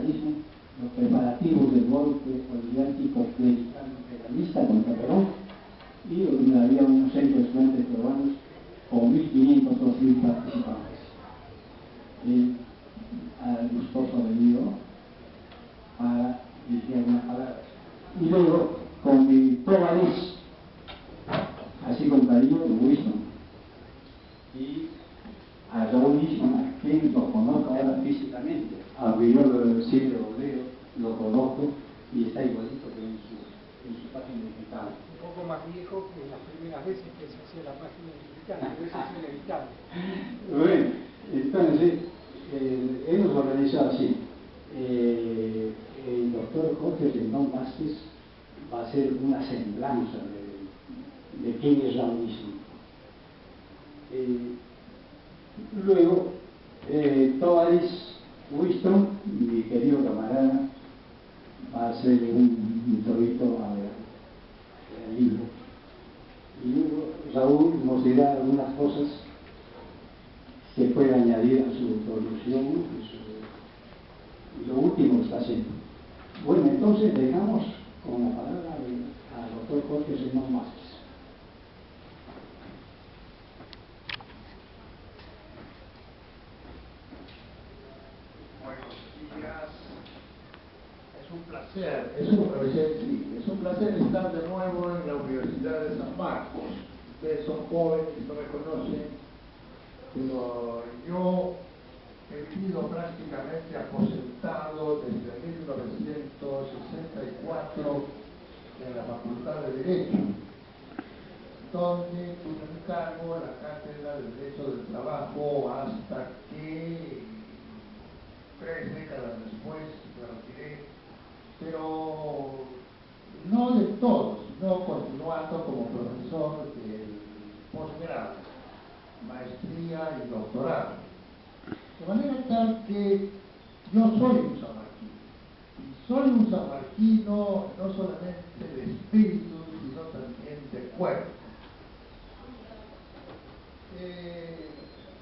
socialismo, los preparativos del golpe oligarquico imperialista contra Perón, y donde había unos 6 estudiantes peruanos con 1.500 o 2.000 participantes. Gustoso venido para dirigir algunas palabras. Y luego, con mi Tobalés, así con cariño, Winston, y a Raúl Nisman, a quien lo conozco ahora físicamente, a Guillermo sí lo conozco y está igualito que en su página digital. Un poco más viejo que las primeras veces que se hacía la página digital, pero eso es inevitable. Bueno, entonces, hemos organizado así. El doctor Jorge Rendón Vázquez va a hacer una semblanza de quién es Raulismo. Luego, Tovaris Winston, mi querido camarada, va a hacer un introito al libro. Y luego Raúl nos dirá algunas cosas que puede añadir a su producción y lo último está haciendo. Bueno, entonces dejamos con la palabra al doctor Jorge Rendón Vázquez. Es un placer estar de nuevo en la Universidad de San Marcos. Ustedes son jóvenes y no me conocen, pero yo he vivido prácticamente aposentado desde 1964 en la Facultad de Derecho, donde tuve un cargo en la Cátedra de Derecho del Trabajo hasta que 3 décadas después me retiré, pero no de todo, sino continuando como profesor del posgrado, maestría y doctorado. De manera tal que yo soy un sanmarquino. Y soy un sanmarquino no solamente de espíritu, sino también de cuerpo.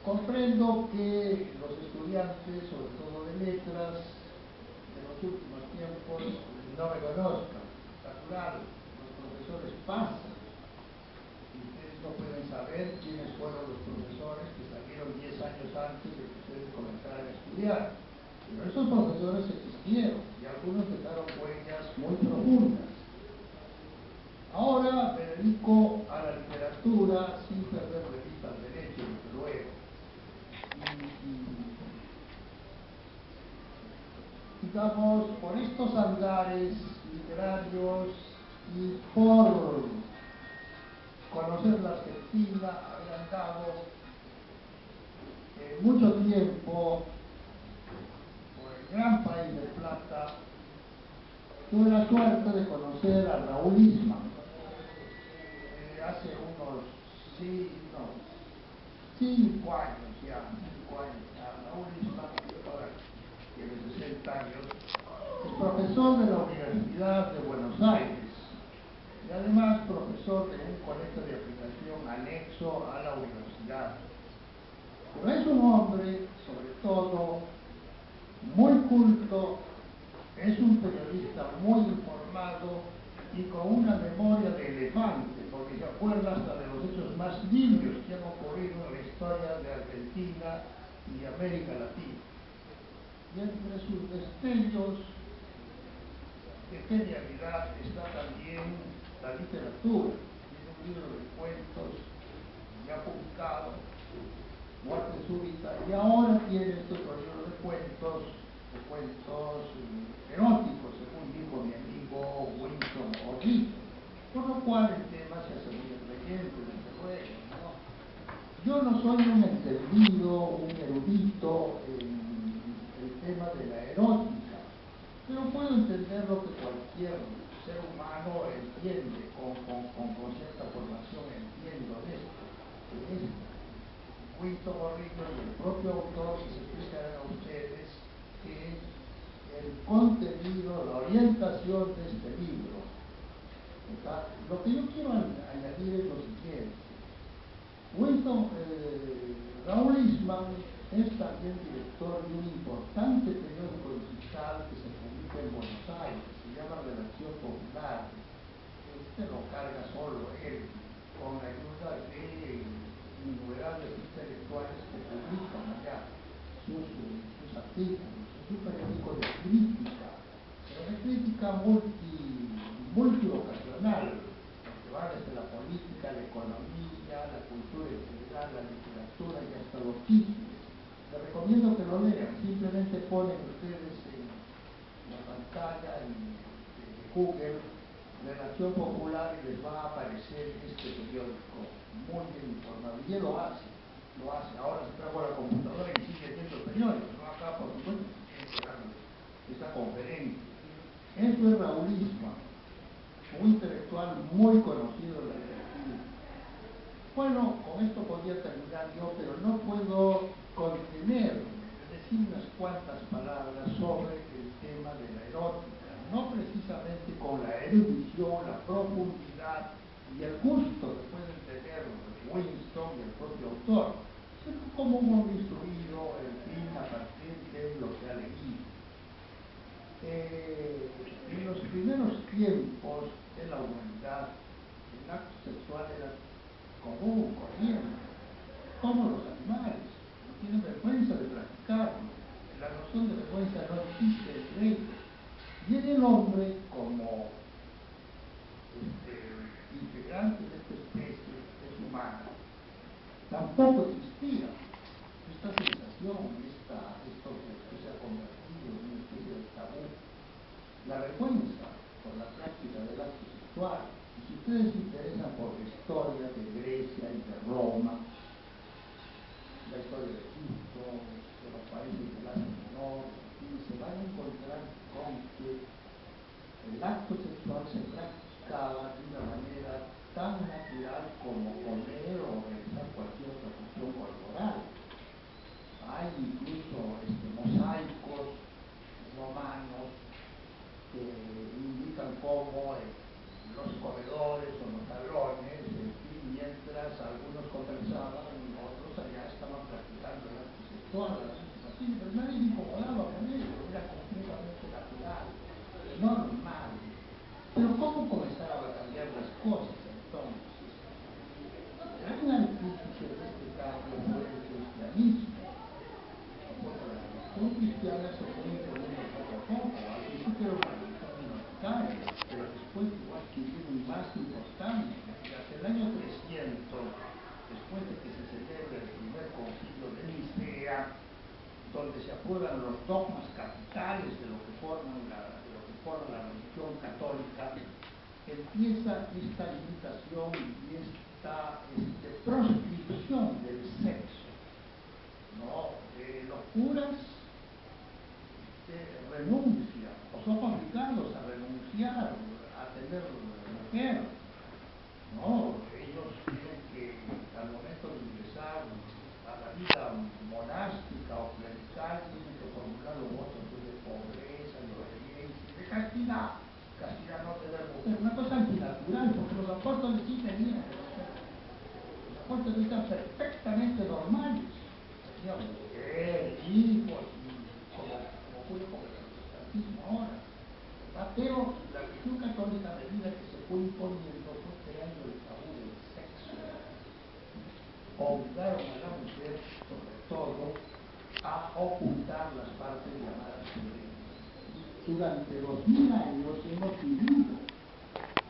Comprendo que los estudiantes, sobre todo de letras, de los últimos tiempos, no me conozcan. Natural, los profesores pasan. Y ustedes no pueden saber quiénes fueron los profesores que salieron 10 años antes de que ustedes comenzaran a estudiar. Pero esos profesores existieron y algunos dejaron huellas muy profundas. Ahora me dedico a la literatura sin perder de vista el derecho, desde luego. Digamos, por estos andares literarios y por conocer la Argentina, haber andado mucho tiempo por el gran país de Plata, tuve la suerte de conocer a Raúl Nisman hace unos 5 años ya. Raúl Nisman, ahora tiene 60 años, es profesor de la Universidad de Buenos Aires y además profesor de un colegio de aplicación anexo a la universidad. Pero es un hombre, sobre todo, muy culto, es un periodista muy informado y con una memoria de elefante, porque se acuerda hasta de los hechos más niños que han ocurrido en la historia de Argentina y América Latina. Y entre sus destellos de genialidad está también la literatura. Tiene un libro de cuentos ya publicado, Muerte Súbita, y ahora tiene este otro libro de cuentos eróticos, según dijo mi amigo Winston O'Keefe, por lo cual el tema se hace muy atrayente, desde luego, ¿no? Yo no soy un entendido, un erudito en el tema de la erótica, pero puedo entender lo que cualquier ser humano entiende, con cierta formación entiendo de esto, que es Winston O'Keefe y el propio autor les explicarán a ustedes que el contenido, la orientación de este libro. Lo que yo quiero añadir es lo siguiente. Raúl Nisman es también director de un importante periódico digital universal que se publica en Buenos Aires, se llama Relación Popular. Este lo carga solo él, con la ayuda de innumerables intelectuales que publican allá sus artículos, su periódico de crítica, pero de crítica multiocasional, que va desde la política, la economía, la cultura en general, la literatura y hasta los chismes. Les recomiendo que lo lean, simplemente ponen ustedes en la pantalla de Google Relación Popular y les va a aparecer este periódico muy bien informado. Y él lo hace. Ahora se trajo a la computadora y sigue viendo el periódico, no acá por supuesto, tiene que dar esta conferencia. Eso es Raulismo, un intelectual muy conocido en la Argentina. Bueno, con esto podría terminar yo, pero no puedo contenerme de decir unas cuantas palabras sobre el tema de la erótica, no precisamente con la erudición, la profundidad y el gusto que pueden tener Winston y el propio autor, sino como un hombre instruido, en fin, a partir de lo que ha leído. En los primeros tiempos de la humanidad, el acto sexual era común, corriente, como los animales, no tienen vergüenza de practicarlo. La noción de vergüenza no existe entre ellos. Y en el hombre, como integrante de esta especie humana, tampoco existía esta sensación, esto que se ha convertido en una especie de tabú, la vergüenza por la práctica del acto sexual. Y si ustedes se interesan por la historia de Grecia y de Roma, la historia de Egipto, de los países del Asia Menor, y se van a encontrar con que el acto sexual se practicaba de una manera tan natural como comer o realizar cualquier otra función corporal. Hay incluso mosaicos romanos que indican cómo los corredores o los salones, en fin, mientras algunos conversaban, otros allá estaban practicando el acto sexual, así, pero nadie se incomodaba con ello, era completamente natural, normal. Pero ¿cómo comenzaron a cambiar las cosas entonces? El gran artífice de este cambio fue el cristianismo. Porque la religión cristiana se fue imponiendo poco a poco. Al principio era una religión minoritaria, pero después fue adquiriendo más importancia. Y hasta el año 300, después de que se celebre el primer concilio de Nicea, donde se aprueban los dogmas capitales de lo que forma la religión católica, empieza esta limitación y esta proscripción del sexo. ¿No? Los curas renuncian, o son obligados a renunciar a tener mujer. ¿No? Ellos tienen que, al momento de ingresar a la vida monástica o clerical, tienen que formular los votos de pobreza, de obediencia, de castidad. Castidad no tener mujer, una cosa antinatural, porque los apóstoles sí tenían mujer. Los apóstoles están perfectamente normales. Tenían mujer, hijos, como ocurre con el protestantismo ahora. ¿Verdad? Pero la religión católica, a medida que se fue imponiendo, fue creando el tabú del sexo. Obligaron a la mujer, sobre todo, a ocultar las partes llamadas pudendas. Durante 2000 años hemos vivido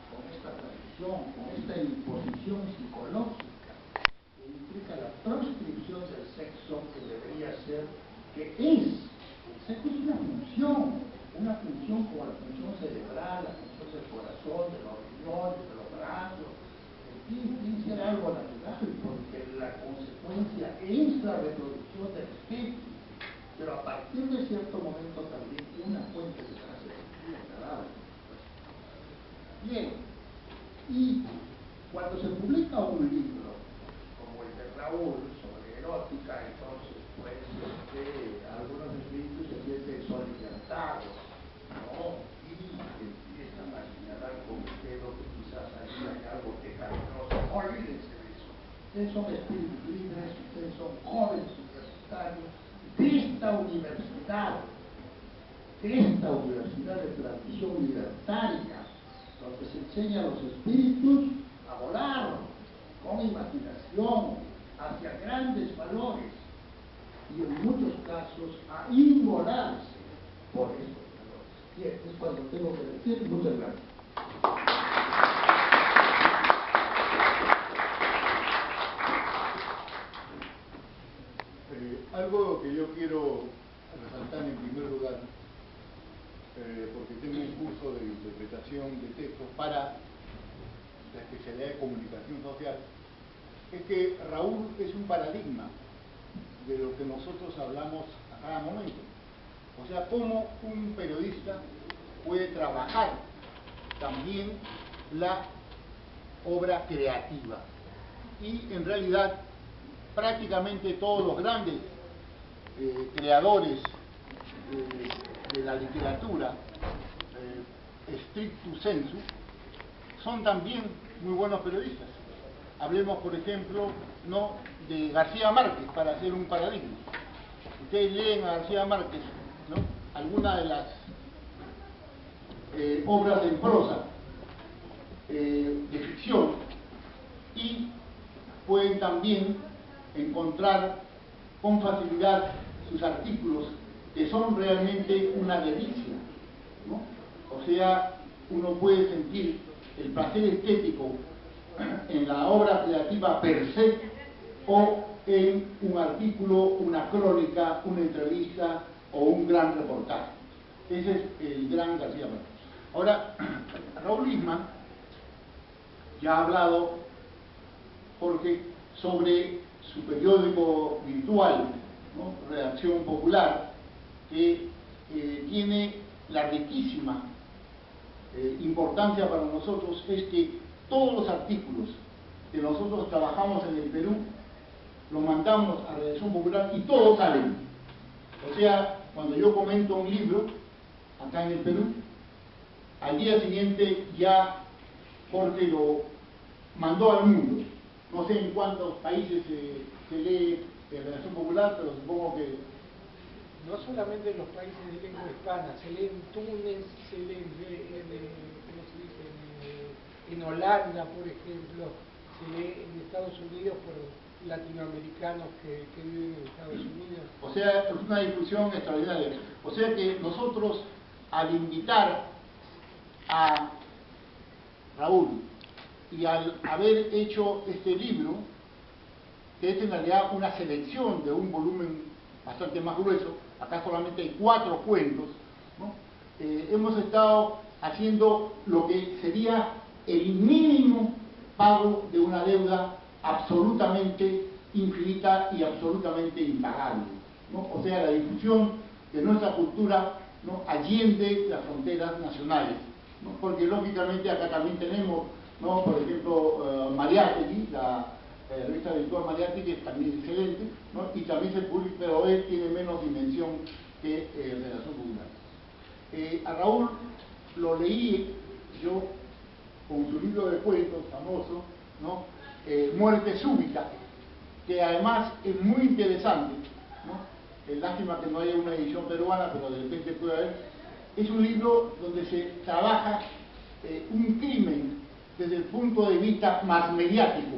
con esta tradición, con esta imposición psicológica que implica la proscripción del sexo, que debería ser, que es, el sexo es una función como la función cerebral, la función del corazón, de los riñones, de los brazos, en fin, tiene que ser algo natural, porque la consecuencia es la reproducción del especie. Pero a partir de cierto momento también una fuente de placer dada. Bien, y cuando se publica un libro como el de Raúl sobre erótica, entonces pues algunos espíritus se sienten soliviantados, ¿no? Y empiezan a señalar con el dedo que quizás ahí hay algo pecaminoso. Olvídense de eso. Ustedes son espíritus libres, ustedes son jóvenes universitarios de esta universidad. esta universidad de tradición libertaria, donde se enseña a los espíritus a volar con imaginación hacia grandes valores y en muchos casos a inmolarse por estos valores. Bien, es cuando tengo que decir muchas gracias. Algo que yo quiero resaltar en primer lugar, porque tengo un curso de interpretación de textos para la especialidad de comunicación social, es que Raúl es un paradigma de lo que nosotros hablamos a cada momento. O sea, cómo un periodista puede trabajar también la obra creativa. Y en realidad, prácticamente todos los grandes creadores de la literatura, stricto sensu, son también muy buenos periodistas. Hablemos, por ejemplo, ¿no?, de García Márquez, para hacer un paradigma. Ustedes leen a García Márquez, ¿no?, algunas de las obras en prosa de ficción, y pueden también encontrar con facilidad sus artículos, que son realmente una delicia, ¿no? O sea, uno puede sentir el placer estético en la obra creativa per se, o en un artículo, una crónica, una entrevista o un gran reportaje. Ese es el gran García Márquez. Ahora, Raúl Lisman ya ha hablado, Jorge, sobre su periódico virtual, ¿no?, Redacción Popular, que tiene la riquísima importancia para nosotros, es que todos los artículos que nosotros trabajamos en el Perú los mandamos a Redacción Popular y todos salen. O sea, cuando yo comento un libro acá en el Perú, al día siguiente ya Jorge lo mandó al mundo. No sé en cuántos países se lee en Redacción Popular, pero supongo que... No solamente en los países de lengua hispana, se lee en Túnez, se lee ¿cómo se dice? En Holanda, por ejemplo, se lee en Estados Unidos por latinoamericanos que viven en Estados Unidos. O sea, es una difusión extraordinaria. O sea que nosotros, al invitar a Raúl y al haber hecho este libro, que es en realidad una selección de un volumen bastante más grueso, acá solamente hay 4 cuentos, ¿no?, hemos estado haciendo lo que sería el mínimo pago de una deuda absolutamente infinita y absolutamente impagable, ¿no? O sea, la difusión de nuestra cultura, ¿no?, allende las fronteras nacionales, ¿no? Porque lógicamente acá también tenemos, ¿no?, por ejemplo, Mariátegui, la revista virtual Mariátegui, que es también excelente, ¿no?, y también se publica, pero él tiene menos dimensión que Redacción Popular. A Raúl lo leí yo con su libro de cuentos famoso, ¿no?, Muerte Súbita, que además es muy interesante, ¿no? Lástima que no haya una edición peruana, pero de repente puede haber. Es un libro donde se trabaja un crimen desde el punto de vista más mediático,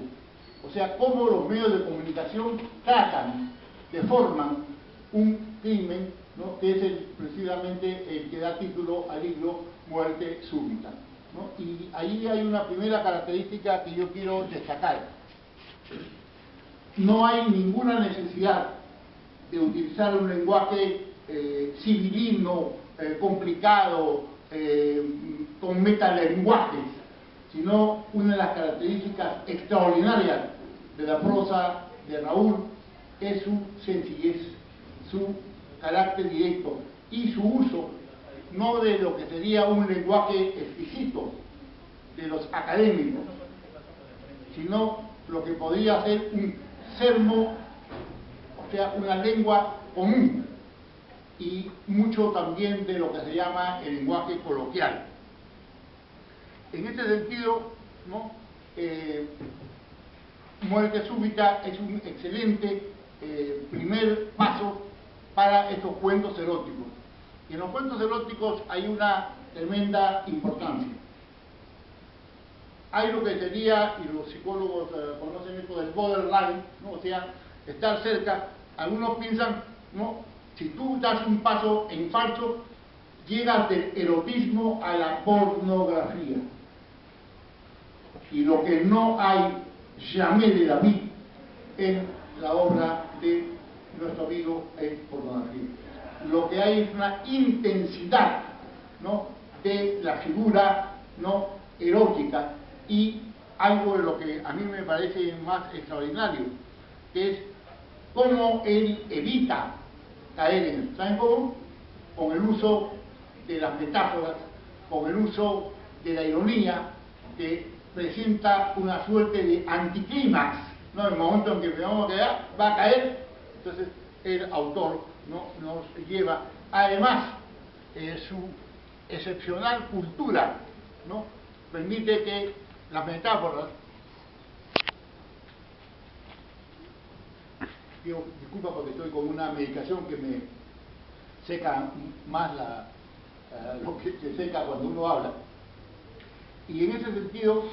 o sea, cómo los medios de comunicación tratan, deforman un crimen, ¿no?, que es precisamente el que da título al libro Muerte Súbita, ¿no? Y ahí hay una primera característica que yo quiero destacar. No hay ninguna necesidad de utilizar un lenguaje civilino, complicado, con metalenguajes, sino una de las características extraordinarias de la prosa de Raúl es su sencillez, su carácter directo y su uso, no de lo que sería un lenguaje exquisito de los académicos, sino lo que podría ser un sermo, o sea, una lengua común, y mucho también de lo que se llama el lenguaje coloquial. En este sentido, ¿no?, Muerte Súbita es un excelente primer paso para estos cuentos eróticos. Y en los cuentos eróticos hay una tremenda importancia. Hay lo que sería, y los psicólogos conocen esto del borderline, ¿no? O sea, estar cerca. Algunos piensan, ¿no? Si tú das un paso en falso, llegas del erotismo a la pornografía. Y lo que no hay jamais de David en la obra de nuestro amigo es pornografía. Lo que hay es una intensidad, ¿no?, de la figura, ¿no?, erótica, y algo de lo que a mí me parece más extraordinario, que es cómo él evita caer en eso. ¿Saben cómo? Con el uso de las metáforas, con el uso de la ironía, que presenta una suerte de anticlímax, ¿no? En el momento en que veamos que va a caer, entonces el autor, ¿no?, nos lleva, además, su excepcional cultura, ¿no?, permite que las metáforas, disculpa porque estoy con una medicación que me seca más lo que se seca cuando uno habla, y en ese sentido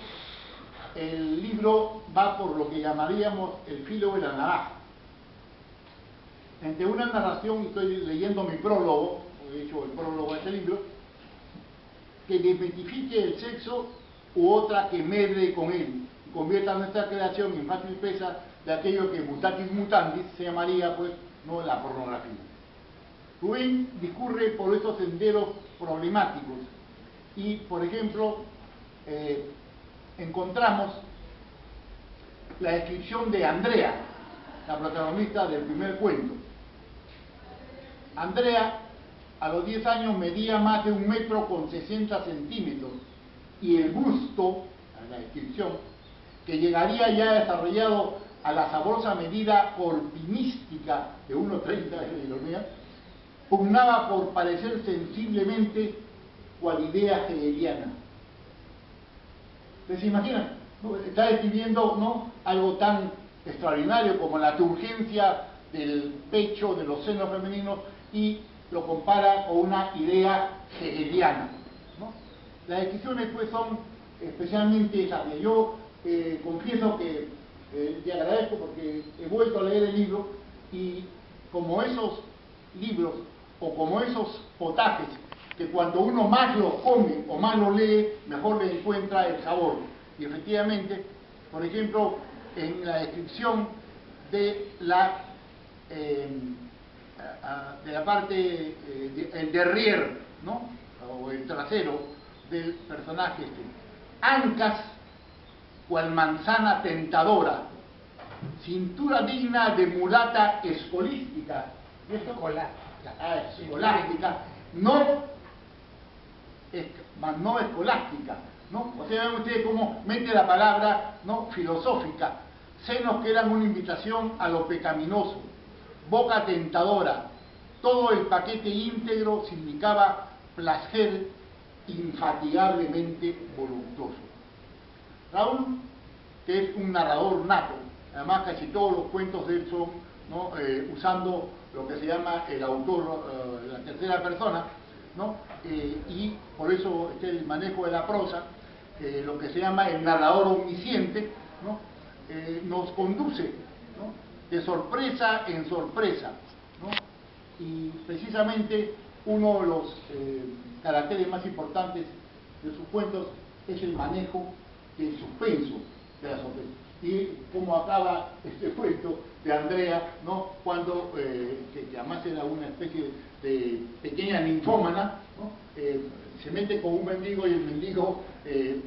el libro va por lo que llamaríamos el filo de la navaja. Entre una narración, y estoy leyendo mi prólogo, he hecho el prólogo de este libro, que desmitifique el sexo, u otra que medre con él y convierta nuestra creación en fácil presa de aquello que mutatis mutandis se llamaría, pues, no, la pornografía. Rubén discurre por estos senderos problemáticos y, por ejemplo, encontramos la descripción de Andrea, la protagonista del primer cuento. Andrea, a los 10 años, medía más de 1 metro con 60 centímetros y el busto, en la descripción, que llegaría ya desarrollado a la sabrosa medida corpinística de 1,30 de ironía, pugnaba por parecer sensiblemente cual idea hegeliana. ¿Se imaginan? Está describiendo, ¿no?, algo tan extraordinario como la turgencia del pecho, de los senos femeninos, y lo compara con una idea hegeliana, ¿no? Las descripciones, pues, son especialmente sabias. Yo confieso que te agradezco porque he vuelto a leer el libro, y como esos libros o como esos potajes que cuando uno más lo come o más lo lee, mejor le encuentra el sabor. Y efectivamente, por ejemplo, en la descripción de la parte, el derrière, ¿no?, o el trasero del personaje, ancas cual manzana tentadora, cintura digna de mulata escolística, escolástica, no escolástica, ¿no? O sea, ven ustedes cómo mete la palabra, ¿no?, filosófica. Senos que eran una invitación a lo pecaminoso, boca tentadora, todo el paquete íntegro significaba placer infatigablemente voluptuoso. Raúl, que es un narrador nato, además casi todos los cuentos de él son, ¿no?, usando lo que se llama el autor, la tercera persona, ¿no?, y por eso el manejo de la prosa, lo que se llama el narrador omnisciente, ¿no?, nos conduce, ¿no?, de sorpresa en sorpresa, ¿no? Y precisamente uno de los caracteres más importantes de sus cuentos es el manejo del suspenso de la sorpresa. Y como acaba este cuento de Andrea, ¿no?, cuando, que además era una especie de pequeña ninfómana, ¿no?, se mete con un mendigo y el mendigo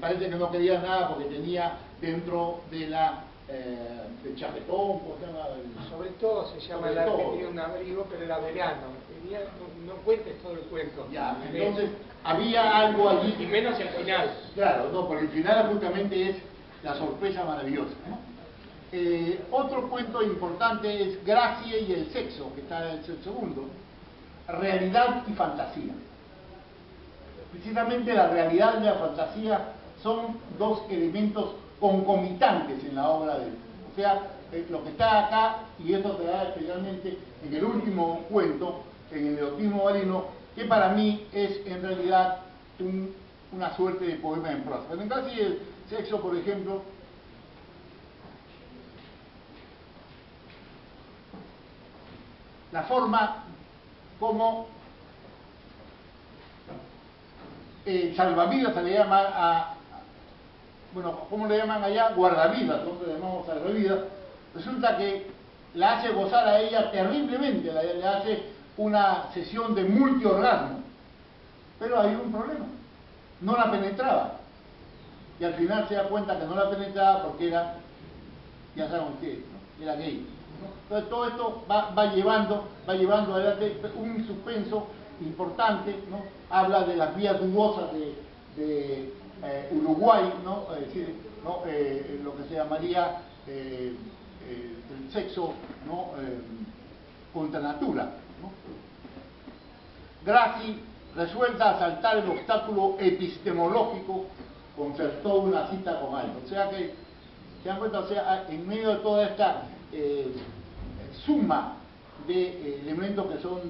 parece que no quería nada porque tenía dentro de la de chapetón, ¿cómo se llama? Sobre todo se llama la que tenía un abrigo, pero era verano. No cuentes todo el cuento. Ya, entonces había algo allí. Y menos el final. Claro, no, porque el final justamente es la sorpresa maravillosa, ¿no? Otro cuento importante es Gracia y el sexo, que está en el segundo. Realidad y fantasía. Precisamente la realidad y la fantasía son dos elementos concomitantes en la obra de él. O sea, lo que está acá, y esto se da especialmente en el último cuento, en el erotismo marino, que para mí es en realidad una suerte de poema en prosa. En el caso del sexo, por ejemplo, la forma como salvavidas se le llama bueno, ¿cómo le llaman allá? Guardavidas, nosotros le llamamos salvavidas. Resulta que la hace gozar a ella terriblemente, le hace una sesión de multiorgasmo. Pero hay un problema, no la penetraba. Y al final se da cuenta que no la penetraba porque era, ya saben ustedes, ¿no? Era gay, ¿no? Entonces todo esto va llevando adelante un suspenso importante, ¿no? Habla de las vías dudosas de Uruguay, ¿no? Es decir, ¿no? Lo que se llamaría el sexo, ¿no? Contra natura, ¿no? Graci, resuelta a saltar el obstáculo epistemológico, concertó una cita con algo. O sea que, se dan cuenta, o sea, en medio de toda esta suma de elementos que son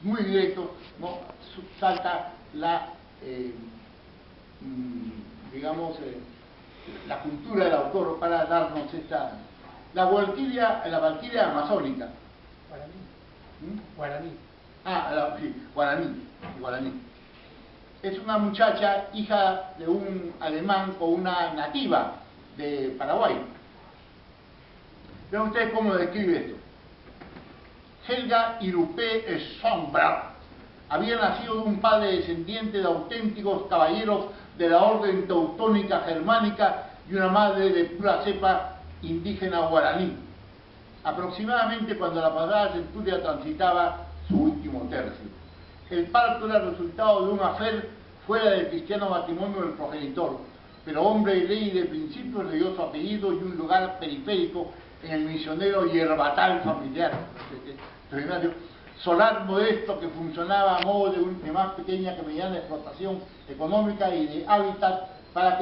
muy directos, ¿no? Salta la digamos, la cultura del autor para darnos esta... La valquiria amazónica. Guaraní. Sí, guaraní. Es una muchacha, hija de un alemán con una nativa de Paraguay. Vean ustedes cómo describe esto. Helga Irupé Schomberg había nacido de un padre descendiente de auténticos caballeros de la orden teutónica germánica y una madre de pura cepa indígena guaraní, aproximadamente cuando la pasada centuria transitaba su último tercio. El parto era el resultado de un afer fuera del cristiano matrimonio del progenitor, pero hombre de ley y de principios le dio su apellido y un lugar periférico en el misionero yerbatal familiar, solar modesto que funcionaba a modo de más pequeña que mediana explotación económica y de hábitat para lo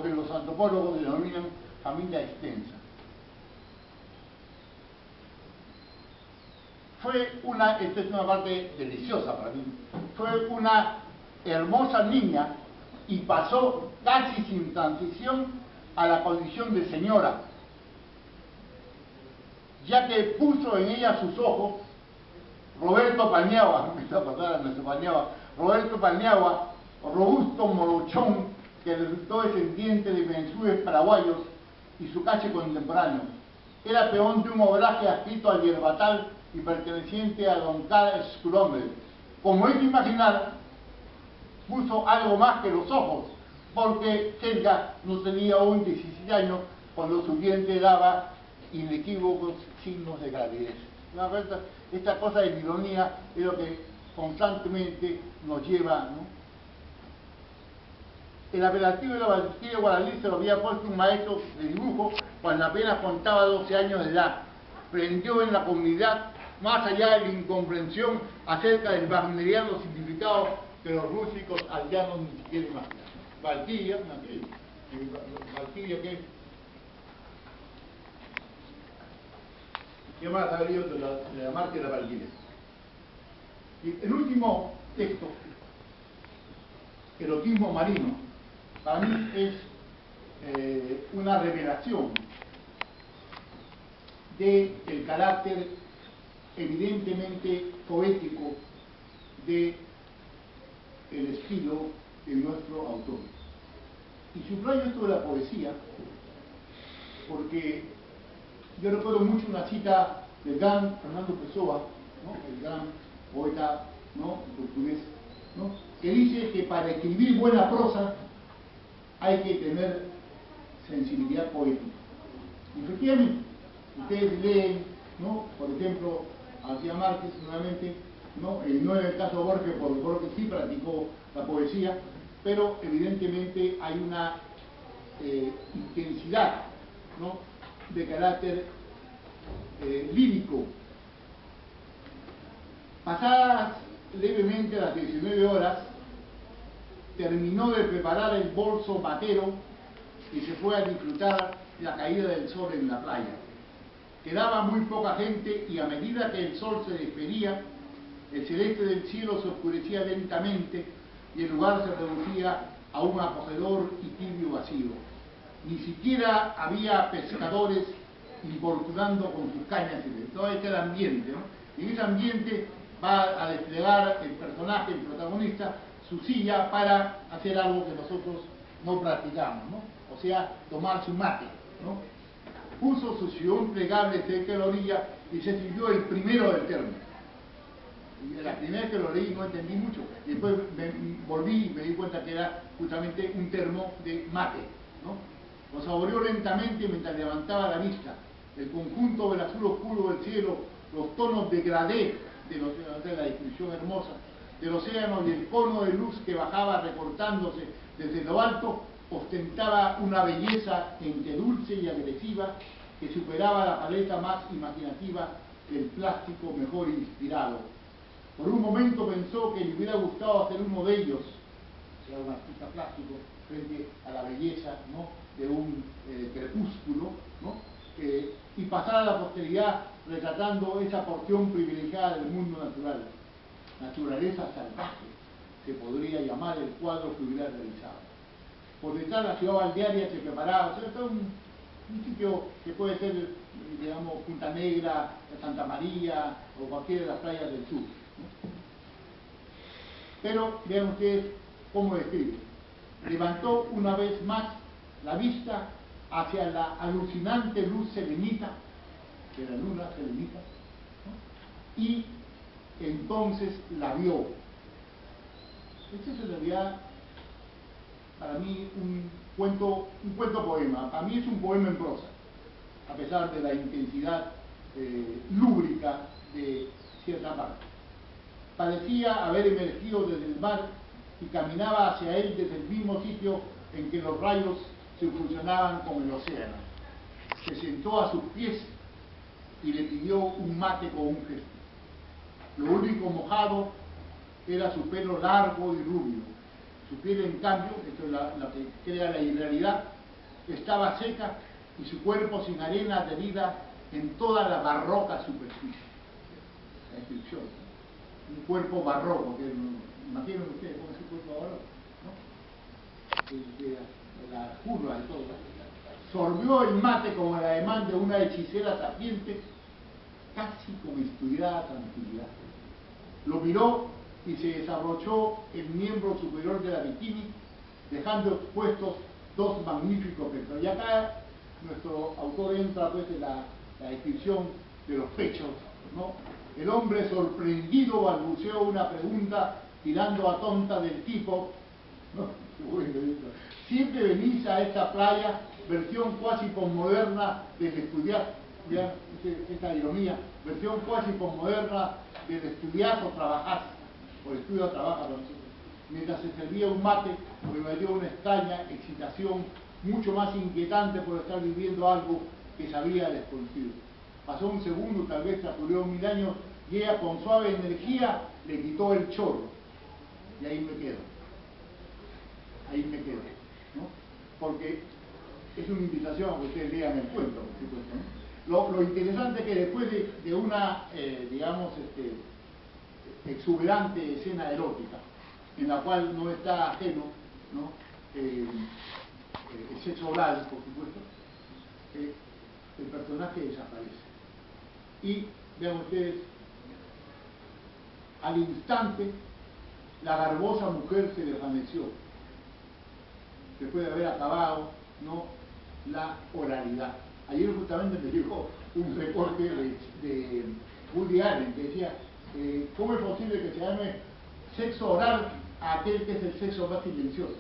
que los antropólogos denominan familia extensa. Esta es una parte deliciosa para mí, fue una hermosa niña y pasó casi sin transición a la condición de señora, ya que puso en ella sus ojos Roberto Paniagua, Roberto Paniagua, robusto morochón que resultó descendiente de mensudes paraguayos y su cache contemporáneo. Era peón de un obraje adscrito al yerbatal y perteneciente a don Karl Skromel. Como es de imaginar, puso algo más que los ojos, porque Helga no tenía aún 17 años cuando su vientre daba inequívocos signos de gravidez. Esta cosa de ironía es lo que constantemente nos lleva, ¿no? El apelativo de la valquiria guaraní se lo había puesto un maestro de dibujo cuando apenas contaba 12 años de edad. Prendió en la comunidad, más allá de la incomprensión acerca del wagneriano significado que los rústicos aldeanos ni siquiera imaginan. Valquiria, ¿qué más ha habido de la marca de la Valquiria? Y el último texto, Erotismo marino, para mí es una revelación del carácter evidentemente poético del estilo de nuestro autor. Y subrayo esto de la poesía porque yo recuerdo mucho una cita del gran Fernando Pessoa, ¿no? El gran poeta, ¿no? Portugués, ¿no? Que dice que para escribir buena prosa hay que tener sensibilidad poética. Y efectivamente, ustedes leen, ¿no? Por ejemplo, García Márquez, nuevamente, ¿no? No en el caso de Borges, porque Borges sí practicó la poesía, pero evidentemente hay una intensidad, ¿no? De carácter lírico. Pasadas levemente las 19 horas, terminó de preparar el bolso matero y se fue a disfrutar la caída del sol en la playa. Quedaba muy poca gente y a medida que el sol se despedía, El celeste del cielo se oscurecía lentamente y el lugar se reducía a un acogedor y tibio vacío. Ni siquiera había pescadores importunando con sus cañas y todo este era el ambiente, ¿no? Y en ese ambiente va a desplegar el personaje, el protagonista, su silla para hacer algo que nosotros no practicamos, ¿no? O sea, tomar su mate, ¿no? Puso su sillón plegable cerca de la orilla y se sirvió el primero del termo. Y la primera vez que lo leí no entendí mucho. Y después volví y me di cuenta que era justamente un termo de mate, ¿no? Lo saboreó lentamente mientras levantaba la vista. El conjunto del azul oscuro del cielo, los tonos degradé de la descripción hermosa del océano y el cono de luz que bajaba recortándose desde lo alto, ostentaba una belleza entre dulce y agresiva que superaba la paleta más imaginativa del plástico mejor inspirado. Por un momento pensó que le hubiera gustado hacer uno de ellos, o sea, un artista plástico, frente a la belleza, ¿no?, de un crepúsculo, ¿no?, y pasar a la posteridad retratando esa porción privilegiada del mundo natural. Naturaleza salvaje, se podría llamar el cuadro que hubiera realizado. Por detrás la ciudad balnearia se preparaba, o sea, todo un sitio que puede ser, digamos, Punta Negra, Santa María o cualquiera de las playas del sur, ¿no? Pero vean ustedes cómo describe. Levantó una vez más la vista hacia la alucinante luz selenita, de la luna selenita, ¿no?, y entonces la vio. Este es en realidad para mí un cuento poema. Para mí es un poema en prosa, a pesar de la intensidad lúbrica de cierta parte. Parecía haber emergido desde el mar y caminaba hacia él desde el mismo sitio en que los rayos se fusionaban con el océano. Se sentó a sus pies y le pidió un mate con un gesto. Lo único mojado era su pelo largo y rubio. Su piel, en cambio, esto es la que crea la irrealidad, estaba seca y su cuerpo sin arena adherida en toda la barroca superficie. La descripción, ¿no? Un cuerpo barroco, que imaginen ustedes cómo es un cuerpo barroco, ¿no? La curva y todo, ¿no? Sorbió el mate como el ademán de una hechicera sapiente, casi con estudiada tranquilidad. Lo miró y se desabrochó el miembro superior de la bikini, dejando expuestos dos magníficos pechos. Y acá nuestro autor entra pues en la descripción de los pechos, ¿no? El hombre sorprendido balbuceó una pregunta tirando a tonta del tipo, ¿no? Siempre venís a esta playa, versión cuasi posmoderna del estudiar, ya esta ironía, versión cuasi posmoderna del estudiar o trabajar, o estudio o trabaja, mientras se servía un mate, me dio una extraña excitación, mucho más inquietante por estar viviendo algo que sabía desconocido. Pasó un segundo, tal vez transcurrió 1000 años, y ella con suave energía le quitó el chorro. Y ahí me quedo. Ahí me quedo, ¿no? Porque es una invitación a que ustedes lean el cuento, por supuesto, ¿no? Lo interesante es que después de una, digamos, exuberante escena erótica, en la cual no está ajeno, ¿no?, el sexo oral, por supuesto, el personaje desaparece. Y vean ustedes, al instante la garbosa mujer se desvaneció, después de haber acabado, ¿no?, la oralidad. Ayer justamente me llegó un recorte de Woody Allen que decía, ¿cómo es posible que se llame sexo oral a aquel que es el sexo más silencioso?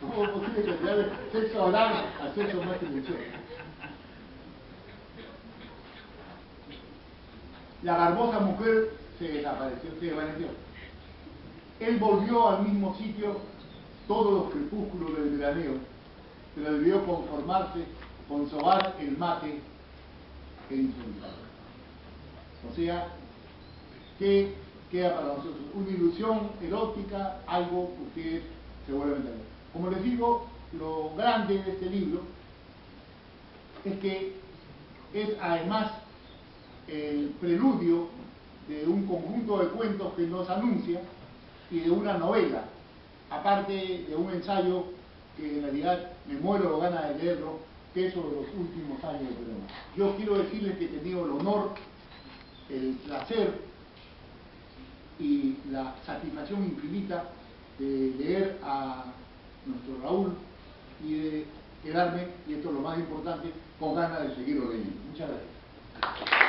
¿Cómo es posible que se llame sexo oral al sexo más silencioso? La garbosa mujer se desapareció, se desvaneció. Él volvió al mismo sitio todos los crepúsculos del veraneo, pero debió conformarse con sobar el mate e insultar. O sea, ¿qué queda para nosotros? Una ilusión erótica, algo que ustedes se vuelven a entender. Como les digo, lo grande de este libro es que es además el preludio de un conjunto de cuentos que nos anuncia y de una novela, aparte de un ensayo que en realidad me muero de ganas de leerlo, que es sobre los últimos años de Perón. Yo quiero decirles que he tenido el honor, el placer y la satisfacción infinita de leer a nuestro Raúl y de quedarme, y esto es lo más importante, con ganas de seguirlo leyendo. Muchas gracias.